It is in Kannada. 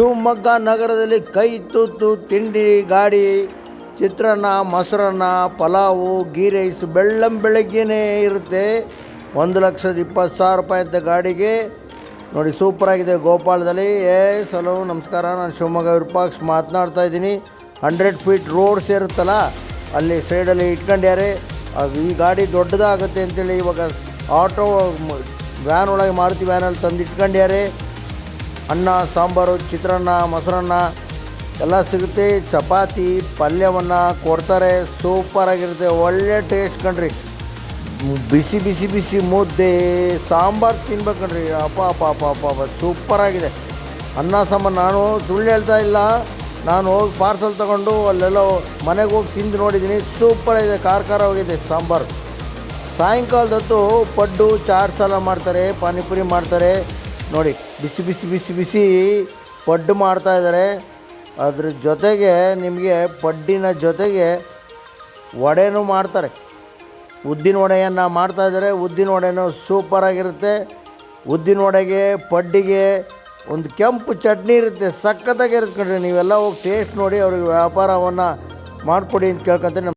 ಶಿವಮೊಗ್ಗ ನಗರದಲ್ಲಿ ಕೈ ತುತ್ತು ತಿಂಡಿ ಗಾಡಿ, ಚಿತ್ರಾನ್ನ, ಮೊಸರನ್ನ, ಪಲಾವು, ಗೀ ರೈಸ್ ಬೆಳಗ್ಗೆನೇ ಇರುತ್ತೆ. 1,20,000 ರೂಪಾಯಿ ಅಂತ ಗಾಡಿಗೆ. ನೋಡಿ ಸೂಪರಾಗಿದೆ ಗೋಪಾಳದಲ್ಲಿ. ಹಲೋ ನಮಸ್ಕಾರ, ನಾನು ಶಿವಮೊಗ್ಗ ವಿರೂಪಾಕ್ಷ ಮಾತನಾಡ್ತಾ ಇದ್ದೀನಿ. 100 ಫೀಟ್ ರೋಡ್ ಸೇರುತ್ತಲ್ಲ, ಅಲ್ಲಿ ಸೈಡಲ್ಲಿ ಇಟ್ಕೊಂಡ್ಯಾರೆ. ಅದು ಈ ಗಾಡಿ ದೊಡ್ಡದಾಗುತ್ತೆ ಅಂತೇಳಿ ಇವಾಗ ಆಟೋ ವ್ಯಾನ್ ಒಳಗೆ ಮಾರುತಿ ವ್ಯಾನಲ್ಲಿ ತಂದು ಇಟ್ಕೊಂಡ್ಯಾರೆ. ಅನ್ನ, ಸಾಂಬಾರು, ಚಿತ್ರಾನ್ನ, ಮೊಸರನ್ನ ಎಲ್ಲ ಸಿಗುತ್ತೆ. ಚಪಾತಿ ಪಲ್ಯವನ್ನು ಕೊಡ್ತಾರೆ. ಸೂಪರಾಗಿರುತ್ತೆ, ಒಳ್ಳೆ ಟೇಸ್ಟ್ ಕಣ್ರಿ. ಬಿಸಿ ಬಿಸಿ ಬಿಸಿ ಮುದ್ದೆ ಸಾಂಬಾರು ತಿನ್ಬೇಕು ಕಣ್ರಿ. ಅಪ್ಪ ಸೂಪರಾಗಿದೆ ಅನ್ನ ಸಾಂಬಾರು. ನಾನು ಸುಳ್ಳು ಹೇಳ್ತಾ ಇಲ್ಲ, ನಾನು ಹೋಗಿ ಪಾರ್ಸಲ್ ತೊಗೊಂಡು ಅಲ್ಲೆಲ್ಲ ಮನೆಗೆ ಹೋಗಿ ತಿಂದು ನೋಡಿದ್ದೀನಿ. ಸೂಪರಾಗಿದೆ, ಖಾರ ಹೋಗಿದೆ ಸಾಂಬಾರು. ಸಾಯಂಕಾಲದೊತ್ತು ಪಡ್ಡು ಚಾಟ್ ಸಾಲ ಮಾಡ್ತಾರೆ, ಪಾನಿಪುರಿ ಮಾಡ್ತಾರೆ. ನೋಡಿ ಬಿಸಿ ಬಿಸಿ ಬಿಸಿ ಬಿಸಿ ಪಡ್ಡು ಮಾಡ್ತಾಯಿದ್ದಾರೆ. ಅದ್ರ ಜೊತೆಗೆ ನಿಮಗೆ ಪಡ್ಡಿನ ಜೊತೆಗೆ ವಡೆನೂ ಮಾಡ್ತಾರೆ. ಉದ್ದಿನ ವಡೆಯನ್ನು ಮಾಡ್ತಾಯಿದ್ದಾರೆ. ಉದ್ದಿನ ವಡೆನೂ ಸೂಪರಾಗಿರುತ್ತೆ. ಉದ್ದಿನ ವಡೆಗೆ ಪಡ್ಡಿಗೆ ಒಂದು ಕೆಂಪು ಚಟ್ನಿ ಇರುತ್ತೆ, ಸಖತ್ತಾಗಿರುತ್ತೆ ಕಣ್ರಿ. ನೀವೆಲ್ಲ ಹೋಗಿ ಟೇಸ್ಟ್ ನೋಡಿ ಅವ್ರಿಗೆ ವ್ಯಾಪಾರವನ್ನು ಮಾಡಿಕೊಡಿ ಅಂತ ಕೇಳ್ಕೊತೀನಿ.